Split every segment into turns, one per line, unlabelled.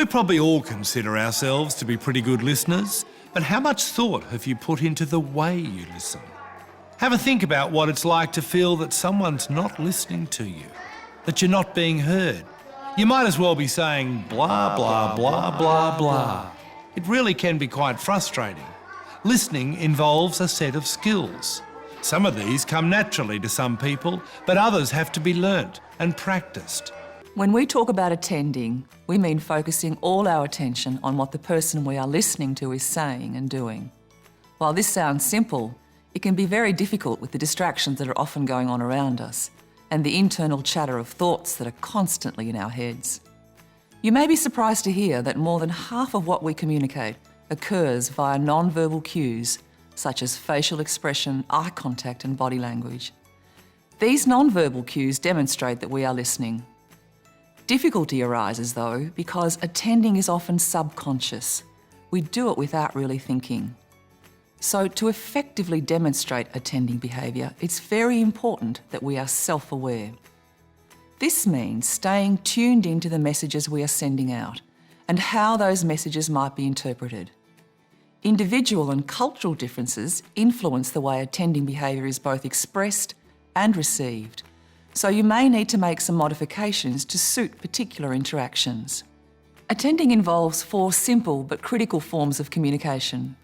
We probably all consider ourselves to be pretty good listeners, but how much thought have you put into the way you listen? Have a think about what it's like to feel that someone's not listening to you, that you're not being heard. You might as well be saying blah, blah, blah, blah, blah. It really can be quite frustrating. Listening involves a set of skills. Some of these come naturally to some people, but others have to be learnt and practiced.
When we talk about attending, we mean focusing all our attention on what the person we are listening to is saying and doing. While this sounds simple, it can be very difficult with the distractions that are often going on around us and the internal chatter of thoughts that are constantly in our heads. You may be surprised to hear that more than half of what we communicate occurs via non-verbal cues such as facial expression, eye contact and body language. These non-verbal cues demonstrate that we are listening. Difficulty arises though because attending is often subconscious. We do it without really thinking. So to effectively demonstrate attending behaviour, it's very important that we are self-aware. This means staying tuned into the messages we are sending out and how those messages might be interpreted. Individual and cultural differences influence the way attending behaviour is both expressed and received. So you may need to make some modifications to suit particular interactions. Attending involves 4 simple but critical forms of communication.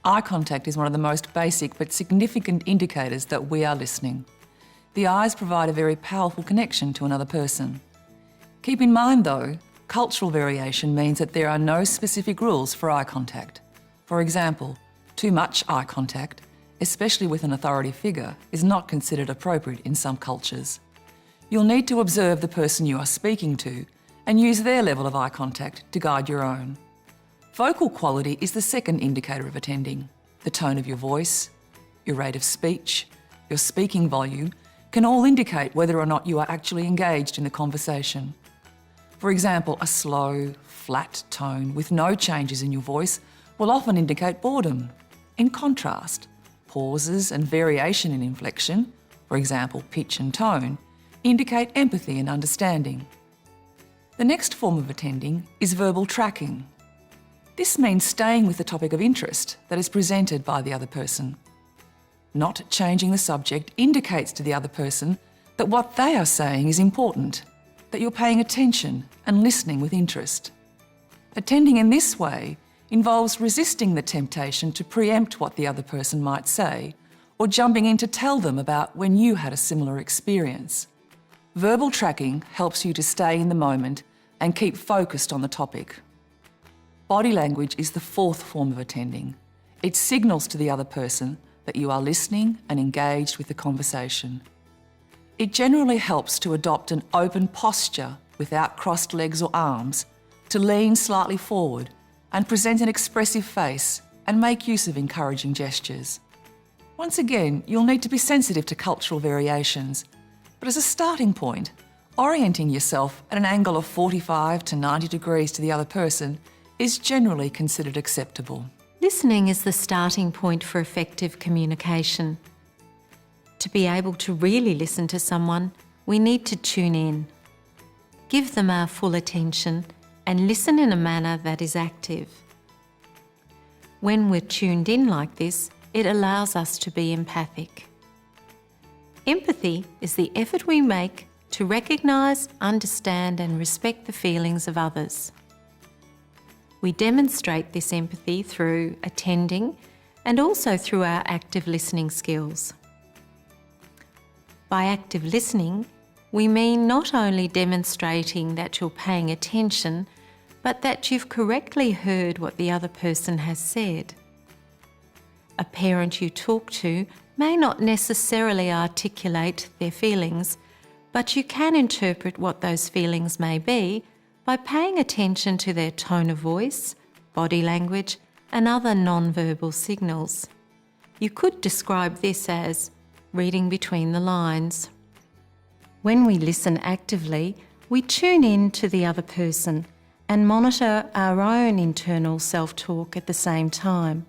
Eye contact is one of the most basic but significant indicators that we are listening. The eyes provide a very powerful connection to another person. Keep in mind though, cultural variation means that there are no specific rules for eye contact. For example, too much eye contact, especially with an authority figure, is not considered appropriate in some cultures. You'll need to observe the person you are speaking to and use their level of eye contact to guide your own. Vocal quality is the second indicator of attending. The tone of your voice, your rate of speech, your speaking volume can all indicate whether or not you are actually engaged in the conversation. For example, a slow, flat tone with no changes in your voice will often indicate boredom. In contrast, pauses and variation in inflection, for example, pitch and tone, indicate empathy and understanding. The next form of attending is verbal tracking. This means staying with the topic of interest that is presented by the other person. Not changing the subject indicates to the other person that what they are saying is important, that you're paying attention and listening with interest. Attending in this way involves resisting the temptation to preempt what the other person might say or jumping in to tell them about when you had a similar experience. Verbal tracking helps you to stay in the moment and keep focused on the topic. Body language is the 4th form of attending. It signals to the other person that you are listening and engaged with the conversation. It generally helps to adopt an open posture without crossed legs or arms, to lean slightly forward and present an expressive face and make use of encouraging gestures. Once again, you'll need to be sensitive to cultural variations, but as a starting point, orienting yourself at an angle of 45 to 90 degrees to the other person is generally considered acceptable.
Listening is the starting point for effective communication. To be able to really listen to someone, we need to tune in. Give them our full attention and listen in a manner that is active. When we're tuned in like this, it allows us to be empathic. Empathy is the effort we make to recognise, understand and respect the feelings of others. We demonstrate this empathy through attending and also through our active listening skills. By active listening, we mean not only demonstrating that you're paying attention, but that you've correctly heard what the other person has said. A parent you talk to may not necessarily articulate their feelings, but you can interpret what those feelings may be by paying attention to their tone of voice, body language, and other non-verbal signals. You could describe this as reading between the lines. When we listen actively, we tune in to the other person and monitor our own internal self-talk at the same time.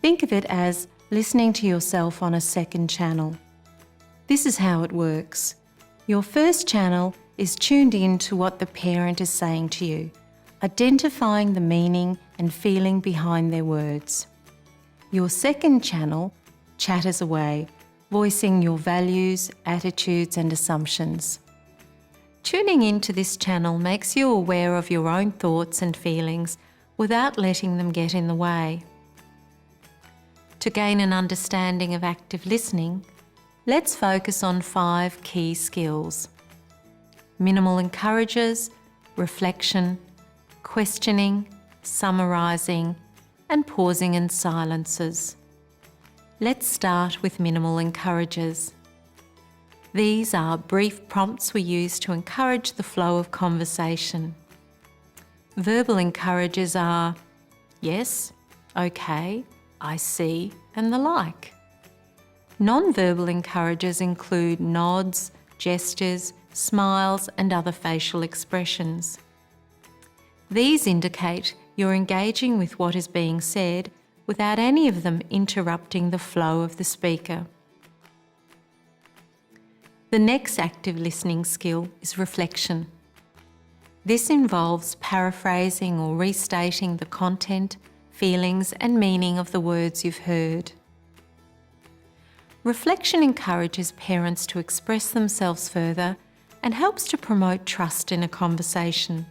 Think of it as listening to yourself on a second channel. This is how it works. Your first channel is tuned in to what the parent is saying to you, identifying the meaning and feeling behind their words. Your second channel chatters away, voicing your values, attitudes and assumptions. Tuning into this channel makes you aware of your own thoughts and feelings without letting them get in the way. To gain an understanding of active listening, let's focus on 5 key skills: minimal encouragers, reflection, questioning, summarising, and pausing and silences. Let's start with minimal encouragers. These are brief prompts we use to encourage the flow of conversation. Verbal encouragers are yes, okay, I see, and the like. Non-verbal encouragers include nods, gestures, smiles, and other facial expressions. These indicate you're engaging with what is being said without any of them interrupting the flow of the speaker. The next active listening skill is reflection. This involves paraphrasing or restating the content, feelings, and meaning of the words you've heard. Reflection encourages parents to express themselves further and helps to promote trust in a conversation.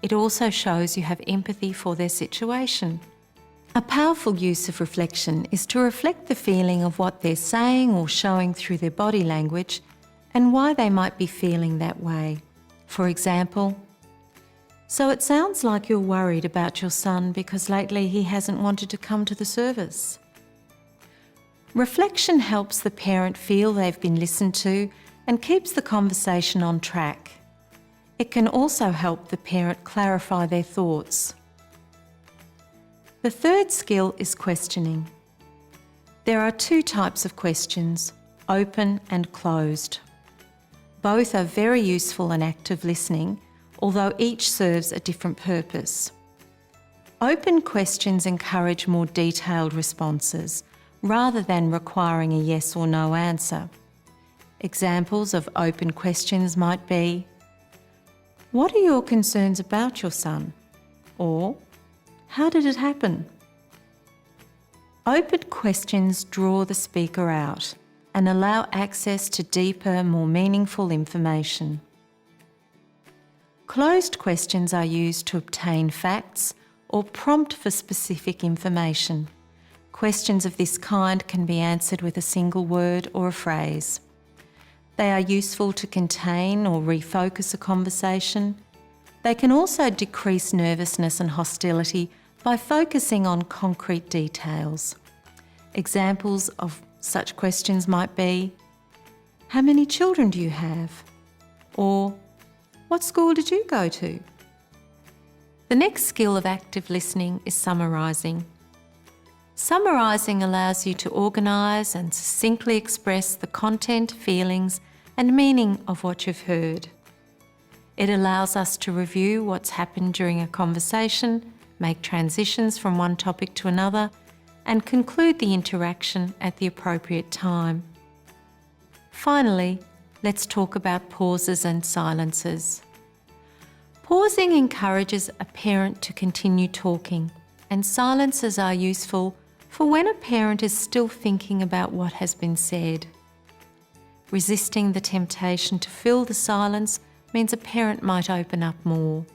It also shows you have empathy for their situation. A powerful use of reflection is to reflect the feeling of what they're saying or showing through their body language and why they might be feeling that way. For example, "So it sounds like you're worried about your son because lately he hasn't wanted to come to the service." Reflection helps the parent feel they've been listened to and keeps the conversation on track. It can also help the parent clarify their thoughts. The third skill is questioning. There are 2 types of questions, open and closed. Both are very useful in active listening, although each serves a different purpose. Open questions encourage more detailed responses, rather than requiring a yes or no answer. Examples of open questions might be, "What are your concerns about your son?" Or, "How did it happen?" Open questions draw the speaker out and allow access to deeper, more meaningful information. Closed questions are used to obtain facts or prompt for specific information. Questions of this kind can be answered with a single word or a phrase. They are useful to contain or refocus a conversation. They can also decrease nervousness and hostility by focusing on concrete details. Examples of such questions might be, "How many children do you have?" Or, "What school did you go to?" The next skill of active listening is summarising. Summarising allows you to organise and succinctly express the content, feelings, and meaning of what you've heard. It allows us to review what's happened during a conversation, make transitions from one topic to another, and conclude the interaction at the appropriate time. Finally, let's talk about pauses and silences. Pausing encourages a parent to continue talking, and silences are useful for when a parent is still thinking about what has been said. Resisting the temptation to fill the silence means a parent might open up more.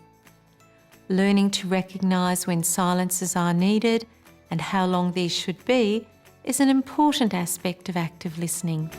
Learning to recognise when silences are needed and how long these should be is an important aspect of active listening.